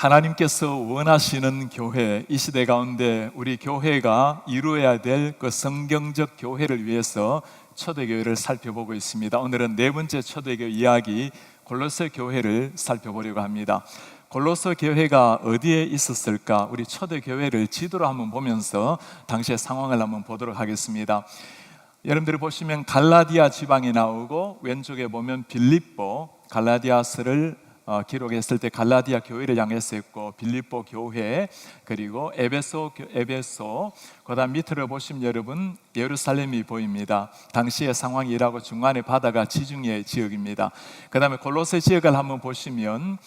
하나님께서 원하시는 교회, 이 시대 가운데 우리 교회가 이루어야 될 그 성경적 교회를 위해서 초대교회를 살펴보고 있습니다. 오늘은 네 번째 초대교회 이야기, 골로새 교회를 살펴보려고 합니다. 골로새 교회가 어디에 있었을까? 우리 초대교회를 지도로 한번 보면서 당시의 상황을 한번 보도록 하겠습니다. 여러분들이 보시면 갈라디아 지방이 나오고, 왼쪽에 보면 빌립보, 갈라디아서를 기록했을 때 갈라디아 교회를 향해서 했고, 빌립보 교회, 그리고 에베소, 그 다음 밑으로 보시면 여러분 예루살렘이 보입니다. 당시의 상황이라고, 중간에 바다가 지중해 지역입니다. 그 다음에 골로새 지역을 한번 보시면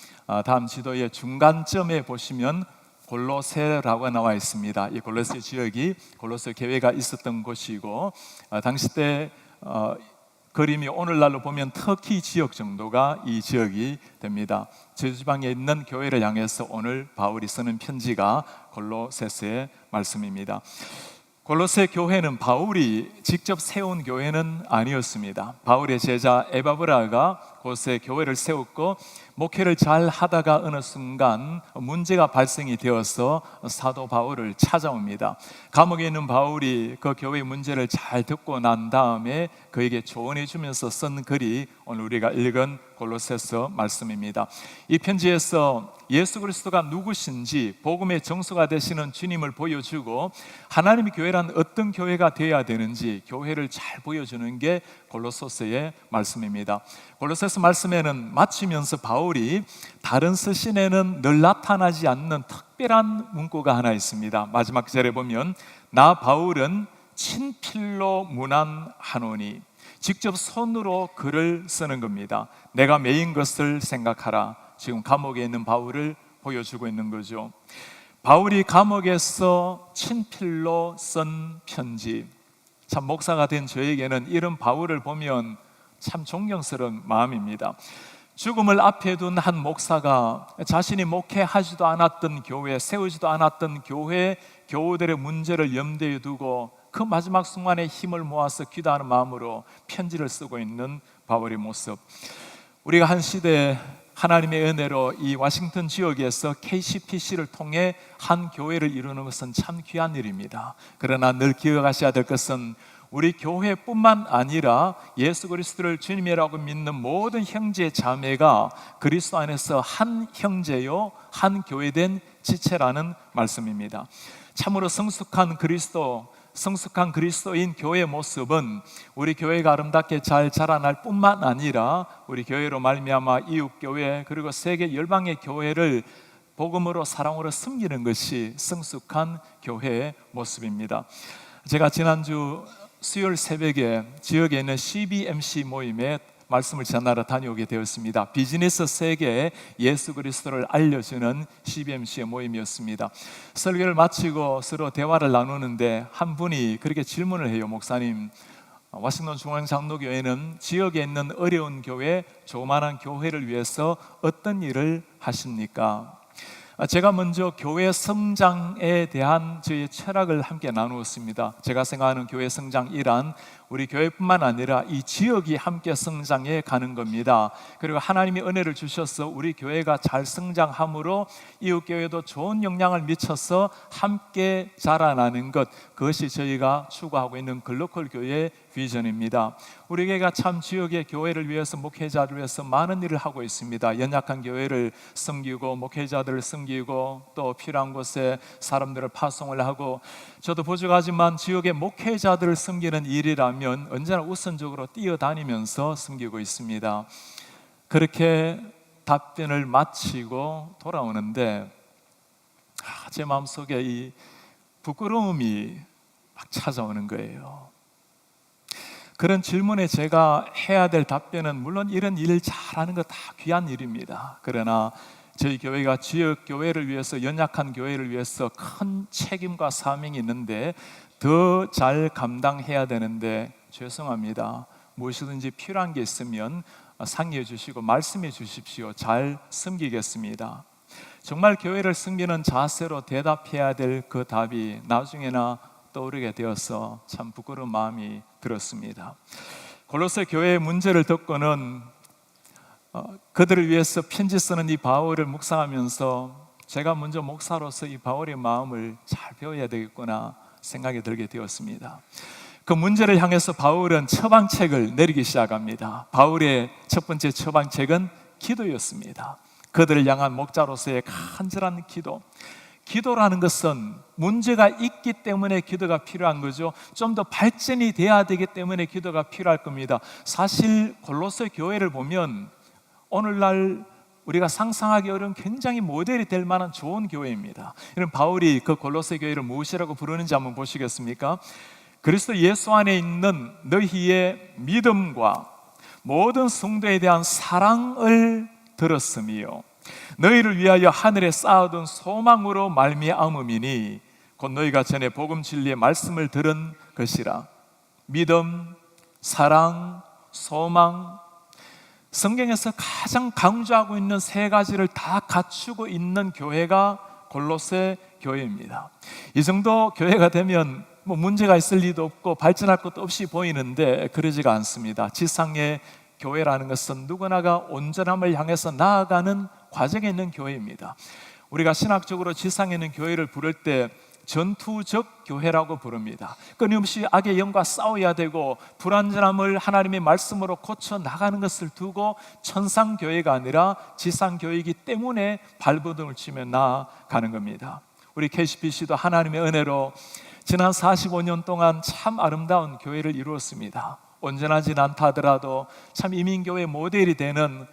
다음 지도의 중간점에 보시면 골로새라고 나와 있습니다. 이 골로새 지역이 골로새 교회가 있었던 곳이고, 당시 때 그림이 오늘날로 보면 터키 지역 정도가 이 지역이 됩니다. 제주지방에 있는 교회를 향해서 오늘 바울이 쓰는 편지가 골로새서의 말씀입니다. 골로새 교회는 바울이 직접 세운 교회는 아니었습니다. 바울의 제자 에바브라가 곳에 교회를 세웠고, 목회를 잘 하다가 어느 순간 문제가 발생이 되어서 사도 바울을 찾아옵니다. 감옥에 있는 바울이 그 교회의 문제를 잘 듣고 난 다음에 그에게 조언해 주면서 쓴 글이 오늘 우리가 읽은 골로새서 말씀입니다. 이 편지에서 예수 그리스도가 누구신지, 복음의 정수가 되시는 주님을 보여주고, 하나님의 교회란 어떤 교회가 되어야 되는지 교회를 잘 보여주는 게 골로새서의 말씀입니다. 골로새서 말씀에는 마치면서 바울이 다른 서신에는 늘 나타나지 않는 특별한 문구가 하나 있습니다. 마지막 절에 보면 나 바울은 친필로 문안하노니, 직접 손으로 글을 쓰는 겁니다. 내가 메인 것을 생각하라. 지금 감옥에 있는 바울을 보여주고 있는 거죠. 바울이 감옥에서 친필로 쓴 편지, 참 목사가 된 저에게는 이런 바울을 보면 참 존경스러운 마음입니다. 죽음을 앞에 둔 한 목사가 자신이 목회하지도 않았던 교회, 세우지도 않았던 교회 교우들의 문제를 염두에 두고 그 마지막 순간에 힘을 모아서 기도하는 마음으로 편지를 쓰고 있는 바울의 모습, 우리가 한 시대에 하나님의 은혜로 이 워싱턴 지역에서 KCPC를 통해 한 교회를 이루는 것은 참 귀한 일입니다. 그러나 늘 기억하셔야 될 것은 우리 교회뿐만 아니라 예수 그리스도를 주님이라고 믿는 모든 형제 자매가 그리스도 안에서 한 형제요 한 교회된 지체라는 말씀입니다. 참으로 성숙한 그리스도인 교회의 모습은 우리 교회가 아름답게 잘 자라날 뿐만 아니라 우리 교회로 말미암아 이웃교회 그리고 세계 열방의 교회를 복음으로 사랑으로 섬기는 것이 성숙한 교회의 모습입니다. 제가 지난주 수요일 새벽에 지역에 있는 CBMC 모임에 말씀을 전하러 다녀오게 되었습니다. 비즈니스 세계에 예수 그리스도를 알려주는 CBMC의 모임이었습니다. 설교를 마치고 서로 대화를 나누는데 한 분이 그렇게 질문을 해요. 목사님, 워싱턴 중앙장로교회는 지역에 있는 어려운 교회, 조그마한 교회를 위해서 어떤 일을 하십니까? 제가 먼저 교회 성장에 대한 저의 철학을 함께 나누었습니다. 제가 생각하는 교회 성장 1안, 우리 교회뿐만 아니라 이 지역이 함께 성장해 가는 겁니다. 그리고 하나님이 은혜를 주셔서 우리 교회가 잘 성장함으로 이웃교회도 좋은 영향을 미쳐서 함께 자라나는 것, 그것이 저희가 추구하고 있는 글로컬 교회의 비전입니다. 우리 교회가 참 지역의 교회를 위해서, 목회자를 위해서 많은 일을 하고 있습니다. 연약한 교회를 섬기고, 목회자들을 섬기고, 또 필요한 곳에 사람들을 파송을 하고, 저도 부족하지만 지역의 목회자들을 섬기는 일이라면 언제나 우선적으로 뛰어다니면서 섬기고 있습니다. 그렇게 답변을 마치고 돌아오는데 제 마음속에 이 부끄러움이 막 찾아오는 거예요. 그런 질문에 제가 해야 될 답변은, 물론 이런 일 잘하는 거 다 귀한 일입니다. 그러나 저희 교회가 지역 교회를 위해서, 연약한 교회를 위해서 큰 책임과 사명이 있는데 더 잘 감당해야 되는데 죄송합니다. 무엇이든지 필요한 게 있으면 상의해 주시고 말씀해 주십시오. 잘 섬기겠습니다. 정말 교회를 섬기는 자세로 대답해야 될 그 답이 나중에나 떠오르게 되어서 참 부끄러운 마음이 들었습니다. 골로새 교회의 문제를 듣고는 그들을 위해서 편지 쓰는 이 바울을 묵상하면서 제가 먼저 목사로서 이 바울의 마음을 잘 배워야 되겠구나 생각이 들게 되었습니다. 그 문제를 향해서 바울은 처방책을 내리기 시작합니다. 바울의 첫 번째 처방책은 기도였습니다. 그들을 향한 목자로서의 간절한 기도. 기도라는 것은 문제가 있기 때문에 기도가 필요한 거죠. 좀 더 발전이 돼야 되기 때문에 기도가 필요할 겁니다. 사실 골로새 교회를 보면 오늘날 우리가 상상하기 어려운 굉장히 모델이 될 만한 좋은 교회입니다. 이런 바울이 그 골로새 교회를 무엇이라고 부르는지 한번 보시겠습니까? 그리스도 예수 안에 있는 너희의 믿음과 모든 성도에 대한 사랑을 들었으며 너희를 위하여 하늘에 쌓아둔 소망으로 말미암음이니 곧 너희가 전에 복음 진리의 말씀을 들은 것이라. 믿음, 사랑, 소망, 성경에서 가장 강조하고 있는 세 가지를 다 갖추고 있는 교회가 골로새 교회입니다. 이 정도 교회가 되면 문제가 있을 리도 없고 발전할 것도 없이 보이는데 그러지가 않습니다. 지상의 교회라는 것은 누구나가 온전함을 향해서 나아가는 과정에 있는 교회입니다. 우리가 신학적으로 지상에 있는 교회를 부를 때 전투적 교회라고 부릅니다. 끊임없이 악의 영과 싸워야 되고 불완전함을 하나님의 말씀으로 고쳐 나가는 것을 두고 천상교회가 아니라 지상교회이기 때문에 발버둥을 치며 나아가는 겁니다. 우리 KCBC도 하나님의 은혜로 지난 45년 동안 참 아름다운 교회를 이루었습니다. 온전하진 않다 하더라도 참 이민교회 모델이 되는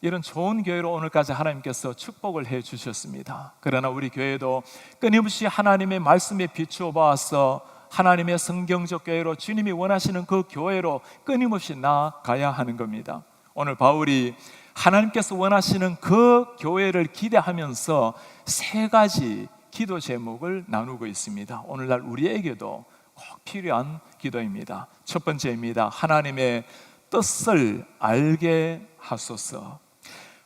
이런 좋은 교회로 오늘까지 하나님께서 축복을 해 주셨습니다. 그러나 우리 교회도 끊임없이 하나님의 말씀에 비추어 보아서 하나님의 성경적 교회로 주님이 원하시는 그 교회로 끊임없이 나아가야 하는 겁니다. 오늘 바울이 하나님께서 원하시는 그 교회를 기대하면서 세 가지 기도 제목을 나누고 있습니다. 오늘날 우리에게도 꼭 필요한 기도입니다. 첫 번째입니다. 하나님의 뜻을 알게 하소서.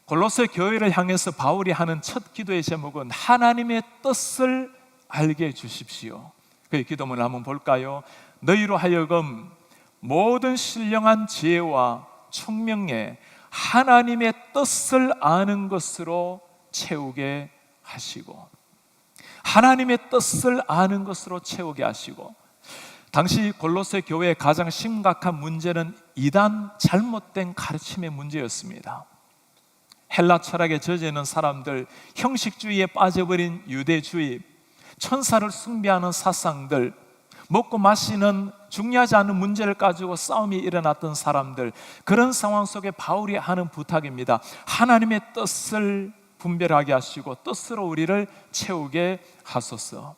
골로새 교회를 향해서 바울이 하는 첫 기도의 제목은 하나님의 뜻을 알게 해주십시오. 그 기도문을 한번 볼까요? 너희로 하여금 모든 신령한 지혜와 총명에 하나님의 뜻을 아는 것으로 채우게 하시고, 하나님의 뜻을 아는 것으로 채우게 하시고. 당시 골로새 교회의 가장 심각한 문제는 이단 잘못된 가르침의 문제였습니다. 헬라 철학에 젖어 있는 사람들, 형식주의에 빠져버린 유대주의, 천사를 숭배하는 사상들, 먹고 마시는 중요하지 않은 문제를 가지고 싸움이 일어났던 사람들, 그런 상황 속에 바울이 하는 부탁입니다. 하나님의 뜻을 분별하게 하시고 뜻으로 우리를 채우게 하소서.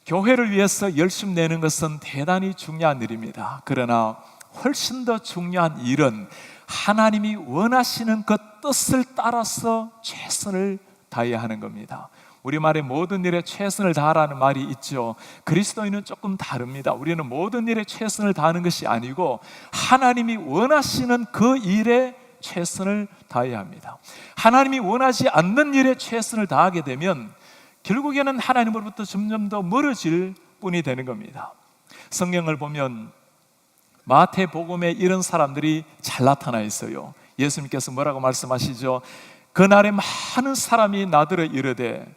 교회를 위해서 열심 내는 것은 대단히 중요한 일입니다. 그러나 훨씬 더 중요한 일은 하나님이 원하시는 그 뜻을 따라서 최선을 다해야 하는 겁니다. 우리말에 모든 일에 최선을 다하라는 말이 있죠. 그리스도인은 조금 다릅니다. 우리는 모든 일에 최선을 다하는 것이 아니고 하나님이 원하시는 그 일에 최선을 다해야 합니다. 하나님이 원하지 않는 일에 최선을 다하게 되면 결국에는 하나님으로부터 점점 더 멀어질 뿐이 되는 겁니다. 성경을 보면 마태복음에 이런 사람들이 잘 나타나 있어요. 예수님께서 뭐라고 말씀하시죠? 그날에 많은 사람이 나더러 이르되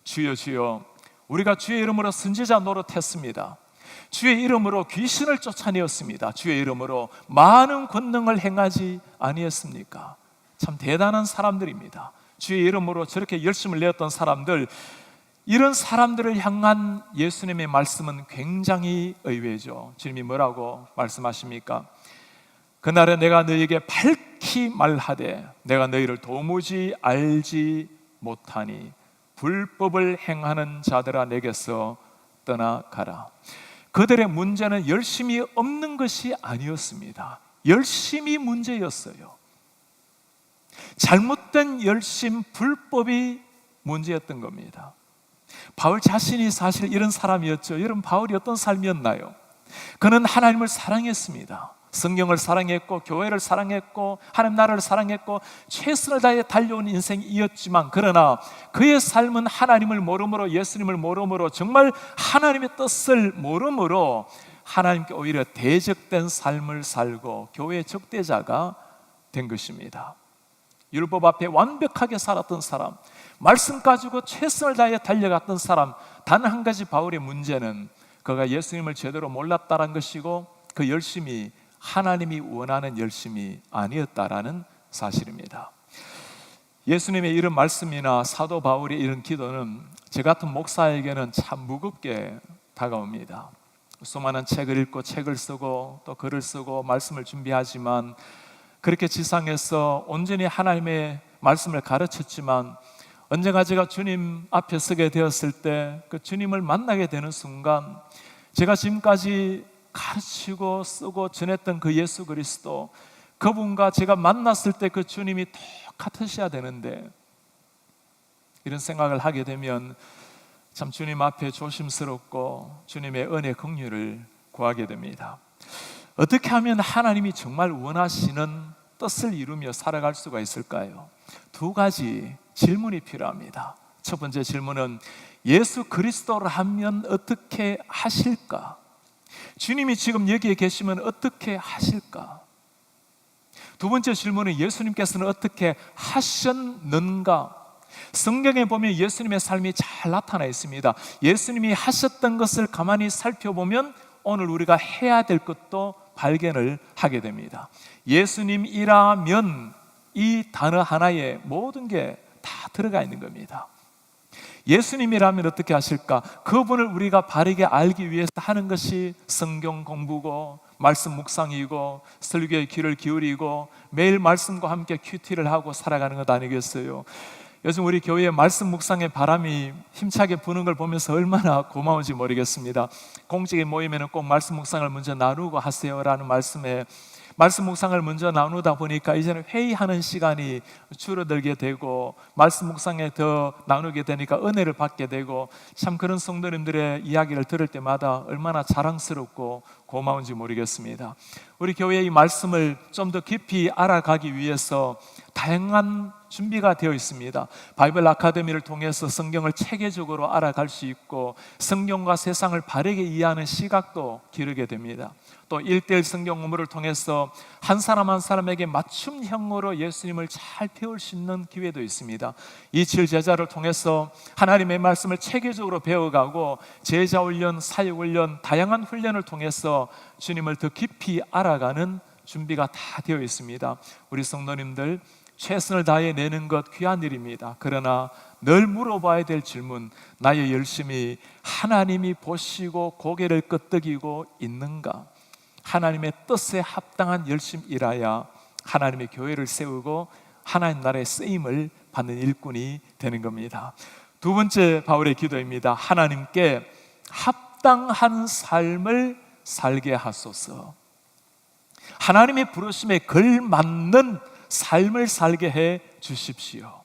주여 주여 우리가 주의 이름으로 선지자 노릇했습니다. 주의 이름으로 귀신을 쫓아내었습니다. 주의 이름으로 많은 권능을 행하지 아니했습니까? 참 대단한 사람들입니다. 주의 이름으로 저렇게 열심을 내었던 사람들, 이런 사람들을 향한 예수님의 말씀은 굉장히 의외죠. 주님이 뭐라고 말씀하십니까? 그날에 내가 너희에게 밝히 말하되 내가 너희를 도무지 알지 못하니 불법을 행하는 자들아 내게서 떠나가라. 그들의 문제는 열심이 없는 것이 아니었습니다. 열심이 문제였어요. 잘못된 열심, 불법이 문제였던 겁니다. 바울 자신이 사실 이런 사람이었죠. 여러분, 바울이 어떤 삶이었나요? 그는 하나님을 사랑했습니다. 성경을 사랑했고 교회를 사랑했고 하나님 나라를 사랑했고 최선을 다해 달려온 인생이었지만, 그러나 그의 삶은 하나님을 모름으로, 예수님을 모름으로, 정말 하나님의 뜻을 모름으로 하나님께 오히려 대적된 삶을 살고 교회의 적대자가 된 것입니다. 율법 앞에 완벽하게 살았던 사람, 말씀 가지고 최선을 다해 달려갔던 사람. 단 한 가지 바울의 문제는 그가 예수님을 제대로 몰랐다는 것이고, 그 열심이 하나님이 원하는 열심이 아니었다라는 사실입니다. 예수님의 이런 말씀이나 사도 바울의 이런 기도는 저 같은 목사에게는 참 무겁게 다가옵니다. 수많은 책을 읽고 책을 쓰고 또 글을 쓰고 말씀을 준비하지만, 그렇게 지상에서 온전히 하나님의 말씀을 가르쳤지만, 언젠가 제가 주님 앞에 서게 되었을 때, 그 주님을 만나게 되는 순간, 제가 지금까지 가르치고 쓰고 전했던 그 예수 그리스도, 그분과 제가 만났을 때 그 주님이 똑같으셔야 되는데, 이런 생각을 하게 되면 참 주님 앞에 조심스럽고 주님의 은혜 긍휼을 구하게 됩니다. 어떻게 하면 하나님이 정말 원하시는 뜻을 이루며 살아갈 수가 있을까요? 두 가지 질문이 필요합니다. 첫 번째 질문은 예수 그리스도를 하면 어떻게 하실까? 주님이 지금 여기에 계시면 어떻게 하실까? 두 번째 질문은 예수님께서는 어떻게 하셨는가? 성경에 보면 예수님의 삶이 잘 나타나 있습니다. 예수님이 하셨던 것을 가만히 살펴보면 오늘 우리가 해야 될 것도 발견을 하게 됩니다. 예수님이라면 이 단어 하나에 모든 게 다 들어가 있는 겁니다. 예수님이라면 어떻게 하실까? 그분을 우리가 바르게 알기 위해서 하는 것이 성경 공부고 말씀 묵상이고 설교의 귀를 기울이고 매일 말씀과 함께 큐티를 하고 살아가는 것 아니겠어요? 요즘 우리 교회에 말씀 묵상의 바람이 힘차게 부는 걸 보면서 얼마나 고마운지 모르겠습니다. 공직에 모이면 꼭 말씀 묵상을 먼저 나누고 하세요라는 말씀에 말씀 묵상을 먼저 나누다 보니까 이제는 회의하는 시간이 줄어들게 되고, 말씀 묵상에 더 나누게 되니까 은혜를 받게 되고, 참 그런 성도님들의 이야기를 들을 때마다 얼마나 자랑스럽고 고마운지 모르겠습니다. 우리 교회의 이 말씀을 좀 더 깊이 알아가기 위해서 다양한 준비가 되어 있습니다. 바이블 아카데미를 통해서 성경을 체계적으로 알아갈 수 있고, 성경과 세상을 바르게 이해하는 시각도 기르게 됩니다. 또 1:1 성경 공부를 통해서 한 사람 한 사람에게 맞춤형으로 예수님을 잘 배울 수 있는 기회도 있습니다. 27 제자를 통해서 하나님의 말씀을 체계적으로 배워가고, 제자 훈련, 사역 훈련, 다양한 훈련을 통해서 주님을 더 깊이 알아가는 준비가 다 되어 있습니다. 우리 성도님들 최선을 다해 내는 것 귀한 일입니다. 그러나 늘 물어봐야 될 질문, 나의 열심이 하나님이 보시고 고개를 끄덕이고 있는가? 하나님의 뜻에 합당한 열심이라야 하나님의 교회를 세우고 하나님 나라의 쓰임을 받는 일꾼이 되는 겁니다. 두 번째 바울의 기도입니다. 하나님께 합당한 삶을 살게 하소서. 하나님의 부르심에 걸맞는 삶을 살게 해 주십시오.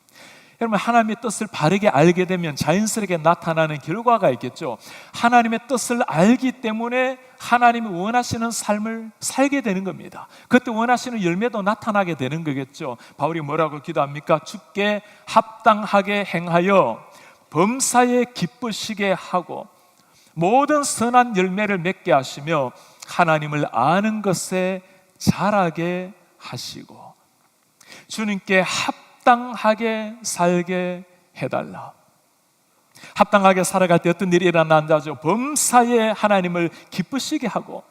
여러분, 하나님의 뜻을 바르게 알게 되면 자연스럽게 나타나는 결과가 있겠죠. 하나님의 뜻을 알기 때문에 하나님이 원하시는 삶을 살게 되는 겁니다. 그때 원하시는 열매도 나타나게 되는 거겠죠. 바울이 뭐라고 기도합니까? 주께 합당하게 행하여 범사에 기쁘시게 하고 모든 선한 열매를 맺게 하시며 하나님을 아는 것에 자라게 하시고, 주님께 합당하게 살게 해달라. 합당하게 살아갈 때 어떤 일이 일어난다죠? 범사에 하나님을 기쁘시게 하고,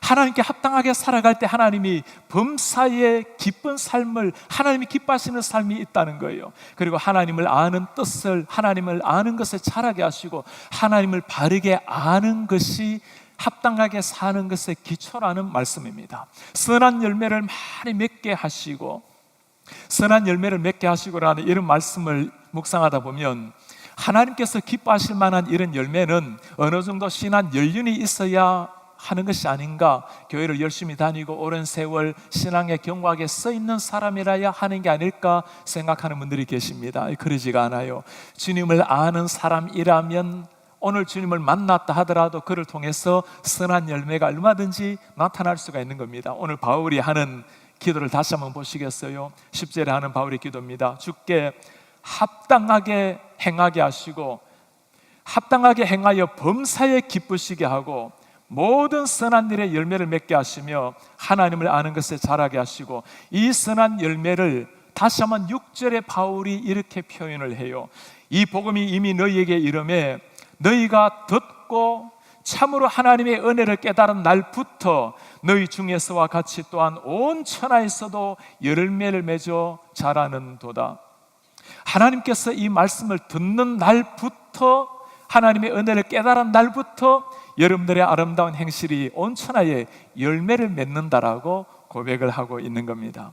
하나님께 합당하게 살아갈 때 하나님이 범사에 기쁜 삶을, 하나님이 기뻐하시는 삶이 있다는 거예요. 그리고 하나님을 아는 뜻을, 하나님을 아는 것을 자라게 하시고, 하나님을 바르게 아는 것이 합당하게 사는 것의 기초라는 말씀입니다. 선한 열매를 많이 맺게 하시고, 선한 열매를 맺게 하시고라는 이런 말씀을 묵상하다 보면 하나님께서 기뻐하실 만한 이런 열매는 어느 정도 신한 연륜이 있어야 하는 것이 아닌가. 교회를 열심히 다니고 오랜 세월 신앙의 경과에 써 있는 사람이라야 하는 게 아닐까 생각하는 분들이 계십니다. 그러지가 않아요. 주님을 아는 사람이라면 오늘 주님을 만났다 하더라도 그를 통해서 선한 열매가 얼마든지 나타날 수가 있는 겁니다. 오늘 바울이 하는 기도를 다시 한번 보시겠어요? 10절에 하는 바울의 기도입니다. 주께 합당하게 행하게 하시고 합당하게 행하여 범사에 기쁘시게 하고 모든 선한 일의 열매를 맺게 하시며 하나님을 아는 것에 자라게 하시고 이 선한 열매를 다시 한번 6절에 바울이 이렇게 표현을 해요. 이 복음이 이미 너희에게 이르매 너희가 듣고 참으로 하나님의 은혜를 깨달은 날부터 너희 중에서와 같이 또한 온 천하에서도 열매를 맺어 자라는도다. 하나님께서 이 말씀을 듣는 날부터, 하나님의 은혜를 깨달은 날부터 여러분들의 아름다운 행실이 온 천하에 열매를 맺는다라고 고백을 하고 있는 겁니다.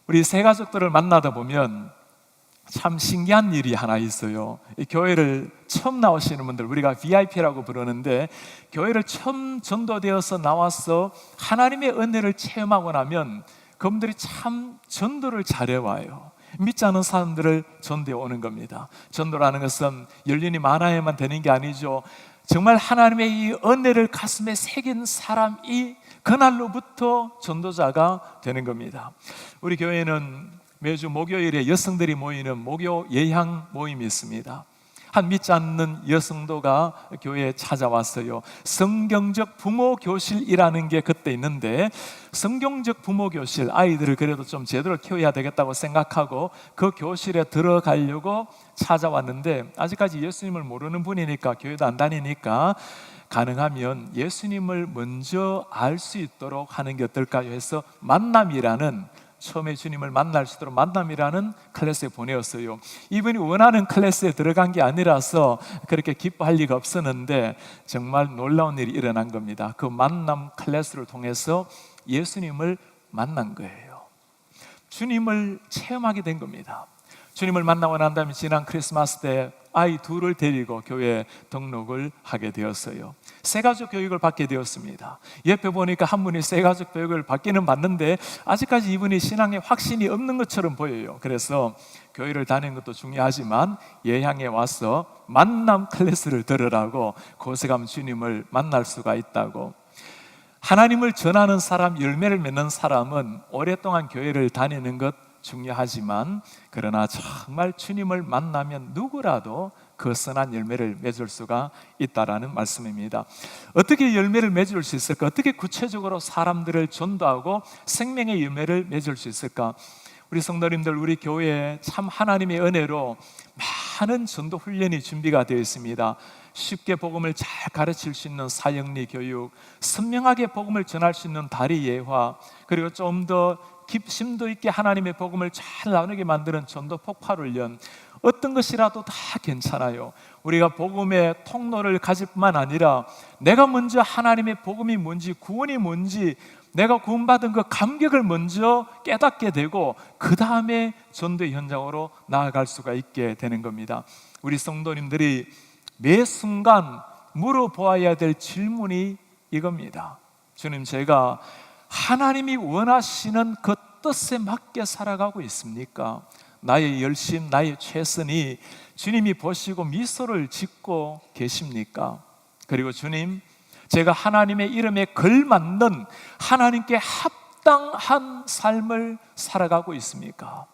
우리 새 가족들을 만나다 보면 참 신기한 일이 하나 있어요. 이 교회를 처음 나오시는 분들, 우리가 VIP라고 부르는데, 교회를 처음 전도되어서 나와서 하나님의 은혜를 체험하고 나면 그분들이 참 전도를 잘해와요. 믿지 않은 사람들을 전도해 오는 겁니다. 전도라는 것은 연륜이 많아야만 되는 게 아니죠. 정말 하나님의 이 은혜를 가슴에 새긴 사람이 그날로부터 전도자가 되는 겁니다. 우리 교회는 매주 목요일에 여성들이 모이는 목요 예향 모임이 있습니다. 한 믿지 않는 여성도가 교회에 찾아왔어요. 성경적 부모교실이라는 게 그때 있는데, 성경적 부모교실, 아이들을 그래도 좀 제대로 키워야 되겠다고 생각하고 그 교실에 들어가려고 찾아왔는데, 아직까지 예수님을 모르는 분이니까, 교회도 안 다니니까 가능하면 예수님을 먼저 알 수 있도록 하는 게 어떨까요 해서 만남이라는, 처음에 주님을 만날 수 있도록 만남이라는 클래스에 보내었어요. 이분이 원하는 클래스에 들어간 게 아니라서 그렇게 기뻐할 리가 없었는데 정말 놀라운 일이 일어난 겁니다. 그 만남 클래스를 통해서 예수님을 만난 거예요. 주님을 체험하게 된 겁니다. 주님을 만나고 난 다음에 지난 크리스마스 때 아이 둘을 데리고 교회에 등록을 하게 되었어요. 새가족 교육을 받게 되었습니다. 옆에 보니까 한 분이 새가족 교육을 받기는 받는데 아직까지 이분이 신앙에 확신이 없는 것처럼 보여요. 그래서 교회를 다니는 것도 중요하지만 예향에 와서 만남 클래스를 들으라고, 곳에 가면 주님을 만날 수가 있다고. 하나님을 전하는 사람, 열매를 맺는 사람은 오랫동안 교회를 다니는 것 중요하지만, 그러나 정말 주님을 만나면 누구라도 그 선한 열매를 맺을 수가 있다라는 말씀입니다. 어떻게 열매를 맺을 수 있을까? 어떻게 구체적으로 사람들을 전도하고 생명의 열매를 맺을 수 있을까? 우리 성도님들, 우리 교회에 참 하나님의 은혜로 많은 전도 훈련이 준비가 되어 있습니다. 쉽게 복음을 잘 가르칠 수 있는 사역리 교육, 선명하게 복음을 전할 수 있는 다리 예화, 그리고 좀 더 심도 있게 하나님의 복음을 잘 나누게 만드는 전도 폭발 훈련, 어떤 것이라도 다 괜찮아요. 우리가 복음의 통로를 가질 뿐만 아니라 내가 먼저 하나님의 복음이 뭔지, 구원이 뭔지, 내가 구원받은 그 감격을 먼저 깨닫게 되고 그 다음에 전도의 현장으로 나아갈 수가 있게 되는 겁니다. 우리 성도님들이 매 순간 물어보아야 될 질문이 이겁니다. 주님, 제가 하나님이 원하시는 그 뜻에 맞게 살아가고 있습니까? 나의 열심, 나의 최선이 주님이 보시고 미소를 짓고 계십니까? 그리고 주님, 제가 하나님의 이름에 걸맞는, 하나님께 합당한 삶을 살아가고 있습니까?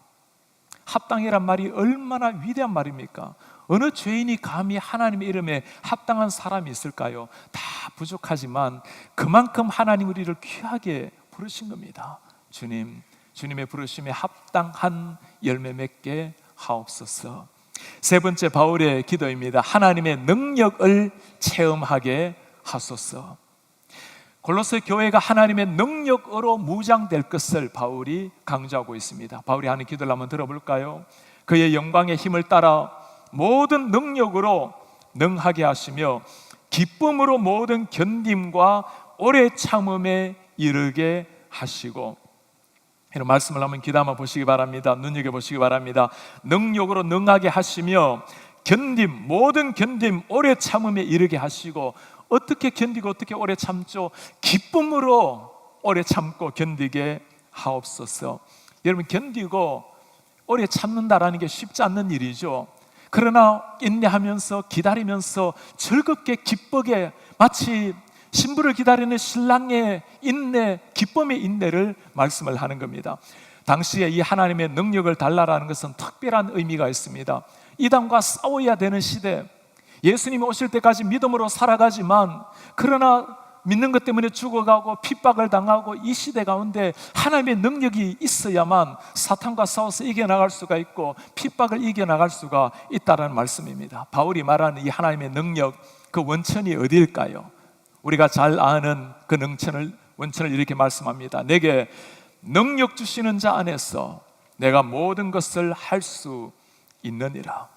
합당이란 말이 얼마나 위대한 말입니까? 어느 죄인이 감히 하나님의 이름에 합당한 사람이 있을까요? 다 부족하지만 그만큼 하나님 우리를 귀하게 부르신 겁니다. 주님, 주님의 부르심에 합당한 열매 맺게 하옵소서. 세 번째 바울의 기도입니다. 하나님의 능력을 체험하게 하소서. 골로새 교회가 하나님의 능력으로 무장될 것을 바울이 강조하고 있습니다. 바울이 하는 기도를 한번 들어볼까요? 그의 영광의 힘을 따라 모든 능력으로 능하게 하시며 기쁨으로 모든 견딤과 오래 참음에 이르게 하시고. 이런 말씀을 한번 귀담아 보시기 바랍니다. 눈여겨보시기 바랍니다. 능력으로 능하게 하시며 견딤, 모든 견딤, 오래 참음에 이르게 하시고. 어떻게 견디고 어떻게 오래 참죠? 기쁨으로 오래 참고 견디게 하옵소서. 여러분, 견디고 오래 참는다라는 게 쉽지 않는 일이죠. 그러나 인내하면서 기다리면서 즐겁게 기쁘게, 마치 신부를 기다리는 신랑의 인내, 기쁨의 인내를 말씀을 하는 겁니다. 당시에 이 하나님의 능력을 달라라는 것은 특별한 의미가 있습니다. 이단과 싸워야 되는 시대, 예수님이 오실 때까지 믿음으로 살아가지만, 그러나 믿는 것 때문에 죽어가고 핍박을 당하고 이 시대 가운데 하나님의 능력이 있어야만 사탄과 싸워서 이겨나갈 수가 있고 핍박을 이겨나갈 수가 있다는 말씀입니다. 바울이 말하는 이 하나님의 능력, 그 원천이 어디일까요? 우리가 잘 아는 그 원천을 이렇게 말씀합니다. 내게 능력 주시는 자 안에서 내가 모든 것을 할 수 있느니라.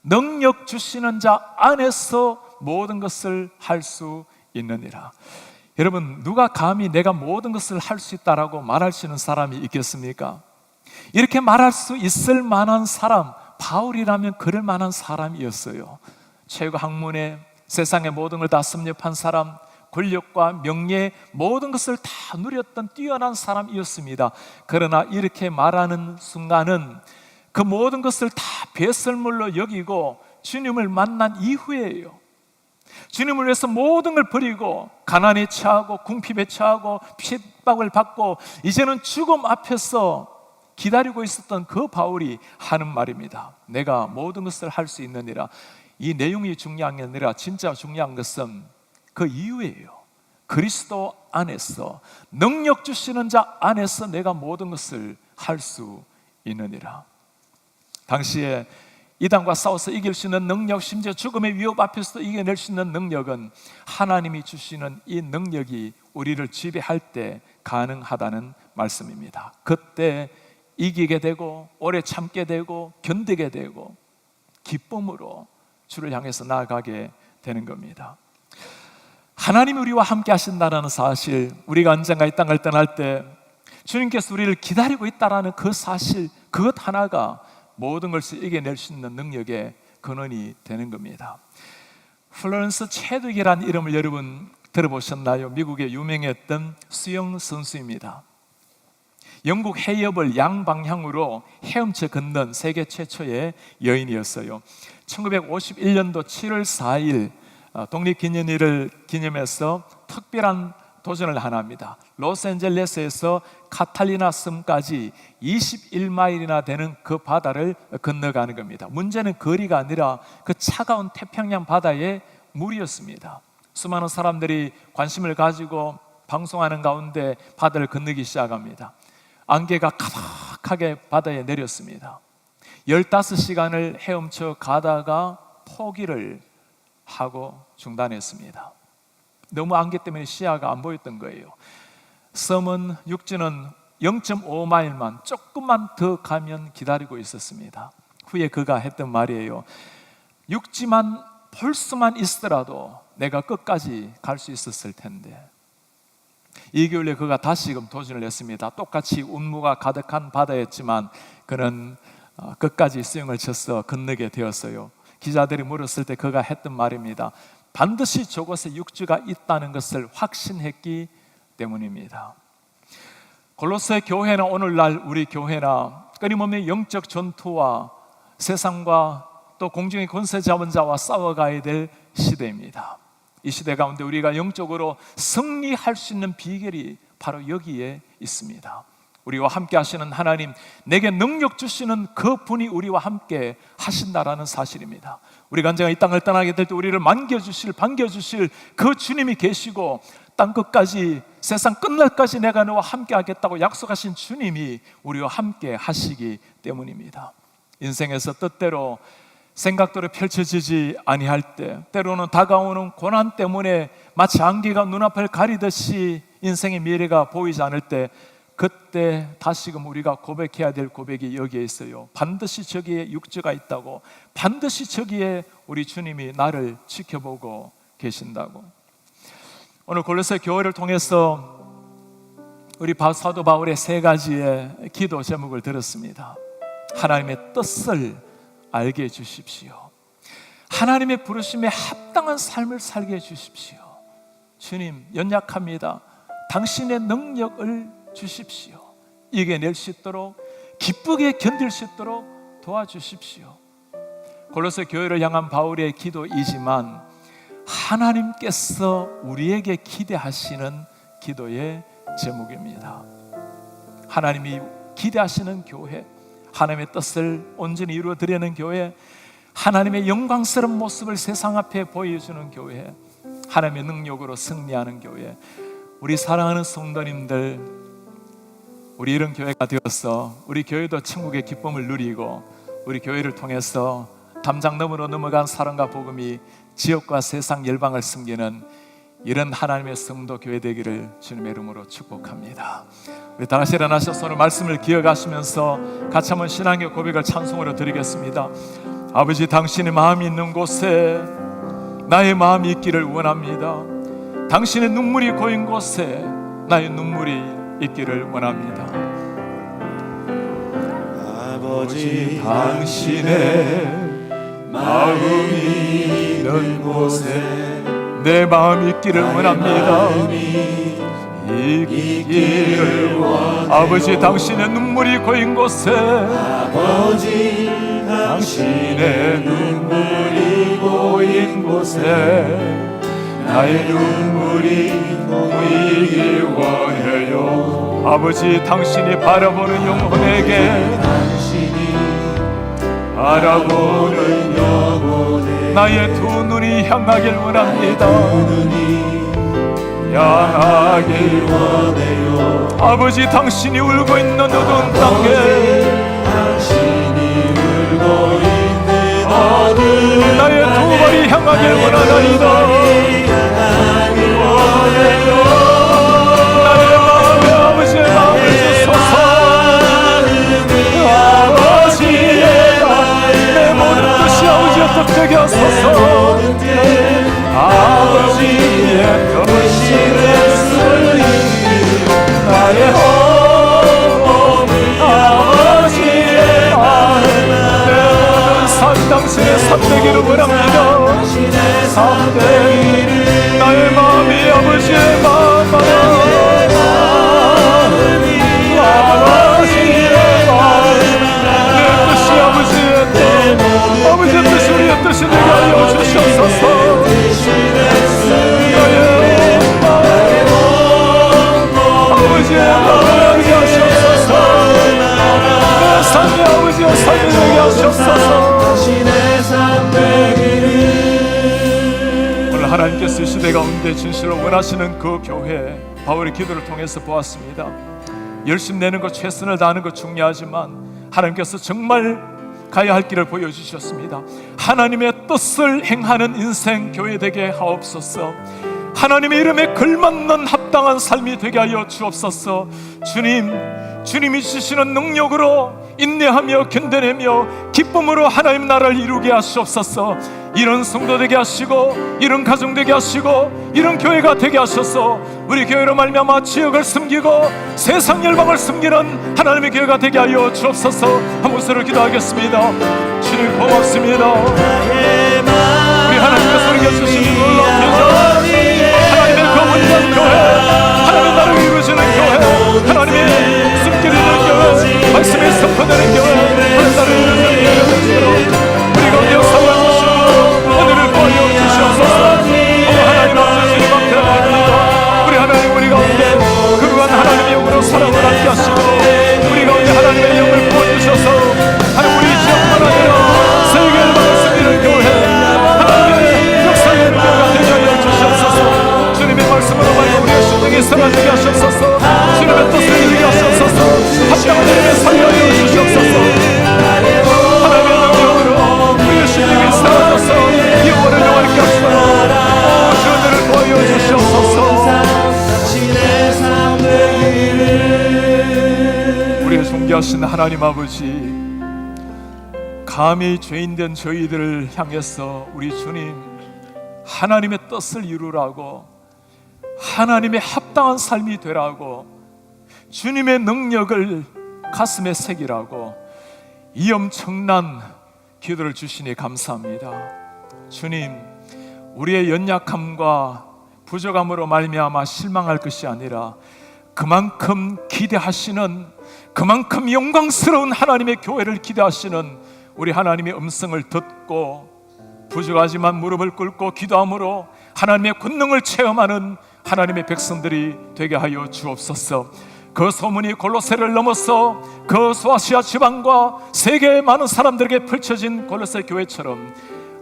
능력 주시는 자 안에서 모든 것을 할 수 있느니라. 여러분, 누가 감히 내가 모든 것을 할 수 있다라고 말할 수 있는 사람이 있겠습니까? 이렇게 말할 수 있을 만한 사람, 바울이라면 그럴 만한 사람이었어요. 최고 학문에 세상의 모든 걸 다 섭렵한 사람, 권력과 명예 모든 것을 다 누렸던 뛰어난 사람이었습니다. 그러나 이렇게 말하는 순간은 그 모든 것을 다 배설물로 여기고 주님을 만난 이후에요. 주님을 위해서 모든 걸 버리고 가난에 처하고 궁핍에 처하고 핍박을 받고 이제는 죽음 앞에서 기다리고 있었던 그 바울이 하는 말입니다. 내가 모든 것을 할 수 있느니라. 이 내용이 중요한 게 아니라 진짜 중요한 것은 그 이유예요. 그리스도 안에서, 능력 주시는 자 안에서 내가 모든 것을 할 수 있느니라. 당시에 이단과 싸워서 이길 수 있는 능력, 심지어 죽음의 위협 앞에서도 이겨낼 수 있는 능력은 하나님이 주시는 이 능력이 우리를 지배할 때 가능하다는 말씀입니다. 그때 이기게 되고 오래 참게 되고 견디게 되고 기쁨으로 주를 향해서 나아가게 되는 겁니다. 하나님이 우리와 함께 하신다는 사실, 우리가 언젠가 이 땅을 떠날 때 주님께서 우리를 기다리고 있다는 그 사실, 그것 하나가 모든 것을 이겨낼 수 있는 능력의 근원이 되는 겁니다. 플로렌스 체득이라는 이름을 여러분 들어보셨나요? 미국의 유명했던 수영 선수입니다. 영국 해협을 양방향으로 헤엄쳐 건넌 세계 최초의 여인이었어요. 1951년도 7월 4일 독립기념일을 기념해서 특별한 도전을 하나 합니다. 로스앤젤레스에서 카탈리나 섬까지 21마일이나 되는 그 바다를 건너가는 겁니다. 문제는 거리가 아니라 그 차가운 태평양 바다의 물이었습니다. 수많은 사람들이 관심을 가지고 방송하는 가운데 바다를 건너기 시작합니다. 안개가 가득하게 바다에 내렸습니다. 15시간을 헤엄쳐 가다가 포기를 하고 중단했습니다. 너무 안개 때문에 시야가 안 보였던 거예요. 섬은, 육지는 0.5마일만 조금만 더 가면 기다리고 있었습니다. 후에 그가 했던 말이에요. 육지만 볼 수만 있더라도 내가 끝까지 갈 수 있었을 텐데. 2개월 후에 그가 다시금 도전을 했습니다. 똑같이 운무가 가득한 바다였지만 그는 끝까지 수영을 쳐서 건너게 되었어요. 기자들이 물었을 때 그가 했던 말입니다. 반드시 저곳에 육지가 있다는 것을 확신했기 때문입니다. 골로새 교회나 오늘날 우리 교회나 끊임없는 영적 전투와 세상과 또 공중의 권세 잡은 자와 싸워가야 될 시대입니다. 이 시대 가운데 우리가 영적으로 승리할 수 있는 비결이 바로 여기에 있습니다. 우리와 함께 하시는 하나님, 내게 능력 주시는 그 분이 우리와 함께 하신다라는 사실입니다. 우리가 언젠가 이 땅을 떠나게 될 때 우리를 만겨주실, 반겨주실 그 주님이 계시고 땅 끝까지, 세상 끝날까지 내가 너와 함께 하겠다고 약속하신 주님이 우리와 함께 하시기 때문입니다. 인생에서 뜻대로 생각대로 펼쳐지지 아니할 때, 때로는 다가오는 고난 때문에 마치 안개가 눈앞을 가리듯이 인생의 미래가 보이지 않을 때, 그때 다시금 우리가 고백해야 될 고백이 여기에 있어요. 반드시 저기에 육지가 있다고, 반드시 저기에 우리 주님이 나를 지켜보고 계신다고. 오늘 골로새 교회를 통해서 우리 사도 바울의 3가지의 기도 제목을 들었습니다. 하나님의 뜻을 알게 해주십시오. 하나님의 부르심에 합당한 삶을 살게 해주십시오. 주님, 연약합니다. 당신의 능력을 주십시오. 이겨낼 수 있도록, 기쁘게 견딜 수 있도록 도와주십시오. 골로새 교회를 향한 바울의 기도이지만 하나님께서 우리에게 기대하시는 기도의 제목입니다. 하나님이 기대하시는 교회, 하나님의 뜻을 온전히 이루어드리는 교회, 하나님의 영광스러운 모습을 세상 앞에 보여주는 교회, 하나님의 능력으로 승리하는 교회, 우리 사랑하는 성도님들, 우리 이런 교회가 되어서 우리 교회도 천국의 기쁨을 누리고 우리 교회를 통해서 담장너머로 넘어간 사랑과 복음이 지역과 세상 열방을 섬기는 이런 하나님의 성도 교회 되기를 주님의 이름으로 축복합니다. 우리 다 같이 일어나셔서 오늘 말씀을 기억하시면서 같이 한번 신앙의 고백을 찬송으로 드리겠습니다. 아버지, 당신의 마음이 있는 곳에 나의 마음이 있기를 원합니다. 당신의 눈물이 고인 곳에 나의 눈물이 있기를 원합니다. 아버지, 당신의 마음이 있는 곳에 내 마음이 있기를 원합니다. 있기를 원해요. 아버지, 당신의 눈물이 고인 곳에 아버지, 당신의 눈물이 고인 곳에 나의 눈물이 고이길 원해요. 아버지, 당신이 바라보는 영혼에게 바라보는 영혼에 나의 두 눈이 향하길 원합니다. 향하길 원해요. 아버지, 당신이 울고 있는 어두운 땅에 당신이 울고 있는 어두운 나의 두 발이 향하길 원하나이다. 나의 마음에 아버지의 마음을 주소서. 아버지의 마음, 내 모든 뜻이 아버지의 뜻 되게 하소서. 아버지의 뜻이 됐으니 나의 아버지의 마음, 내 모든 삶 당신의 삶 되기를 원합니다. 삶 되기를 나의 마음이 아버지의 마음 아버지의 마음, 내 뜻이 아버지의 뜻, 아버지의 뜻이 우리의 뜻이 되게 하여 주시옵소서. 아버지의 마음을 알게 하시옵소서. 내 삶의 아버지의 삶이 되게 하시옵소서. 오늘 하나님께서 이 시대 가운데 진실로 원하시는 그 교회, 바울의 기도를 통해서 보았습니다. 열심 내는 것, 최선을 다하는 것 중요하지만 하나님께서 정말 가야 할 길을 보여주셨습니다. 하나님의 뜻을 행하는 인생 교회 되게 하옵소서. 하나님의 이름에 걸맞는 합당한 삶이 되게 하여 주옵소서. 주님이 주시는 능력으로 인내하며 견뎌내며 기쁨으로 하나님 나라를 이루게 하시옵소서. 이런 성도 되게 하시고 이런 가정 되게 하시고 이런 교회가 되게 하셔서 우리 교회로 말미암아 지역을 섬기고 세상 열방을 섬기는 하나님의 교회가 되게 하여 주옵소서. 한 목소리로 기도하겠습니다. 주님 고맙습니다. 우리 하나님께서 우리에게 주신 놀라운 표정, 하나님의 거룩한 교회, 하나님의 나라를 이루시는 교회, 하나님의 숨기는 교회, 말씀이 선포되는 교회, 하나님의 나라를 이루시는 교회, 우리 가운데 역사하여 주시고 은혜를 보여 주시옵소서. 하나님 아버지 주님 앞에 나옵니다. 우리 하나님, 우리 가운데 그러한 하나님의 영으로 사랑을 함께 하시고 우리 가운데 하나님의 영을 부어주셔서 하나님 우리 지역만 아니라 세계를 받았습니다. 교회 하나님의 역사의 교회가 되게 하여 주시옵소서. 주님의 말씀으로 말고 우리의 심령이 사라지게 하시옵소서. 주님의 뜻을 이루게 하시옵소서. 합당한 주님의 살게 하여 주시옵소서. 하나님의 능력으로 우리의 심령이 사라져서 영원을 영원케 하시옵소서. 주님을 보여 주시옵소서. 우리의 존귀하신 하나님 아버지, 감히 죄인된 저희들을 향해서 우리 주님 하나님의 뜻을 이루라고, 하나님의 합당한 삶이 되라고, 주님의 능력을 가슴에 새기라고 이 엄청난 기도를 주시니 감사합니다. 주님, 우리의 연약함과 부족함으로 말미암아 실망할 것이 아니라 그만큼 기대하시는, 그만큼 영광스러운 하나님의 교회를 기대하시는 우리 하나님의 음성을 듣고 부족하지만 무릎을 꿇고 기도함으로 하나님의 권능을 체험하는 하나님의 백성들이 되게 하여 주옵소서. 그 소문이 골로새를 넘어서 그 소아시아 지방과 세계의 많은 사람들에게 펼쳐진 골로새 교회처럼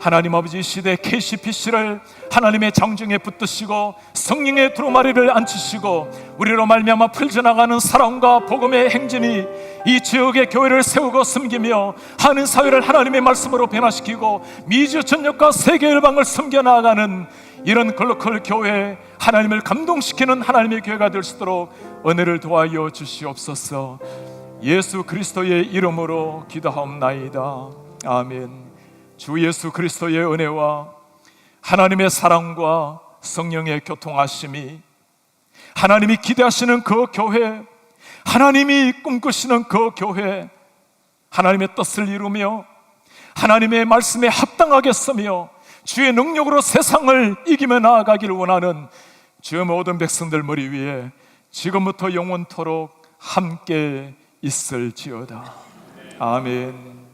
하나님 아버지, 시대 KCPC를 하나님의 장정에 붙드시고 성령의 두루마리를 앉히시고 우리로 말미암아 펼쳐나가는 사랑과 복음의 행진이 이 지역의 교회를 세우고 섬기며 하는 사회를 하나님의 말씀으로 변화시키고 미주 전역과 세계 열방을 섬겨나가는 이런 글로컬 교회, 하나님을 감동시키는 하나님의 교회가 될 수 있도록 은혜를 도와여 주시옵소서. 예수 그리스도의 이름으로 기도하옵나이다. 아멘. 주 예수 그리스도의 은혜와 하나님의 사랑과 성령의 교통하심이, 하나님이 기대하시는 그 교회, 하나님이 꿈꾸시는 그 교회, 하나님의 뜻을 이루며 하나님의 말씀에 합당하게 쓰며 주의 능력으로 세상을 이기며 나아가기를 원하는 주의 모든 백성들 머리 위에 지금부터 영원토록 함께 있을지어다. 아멘.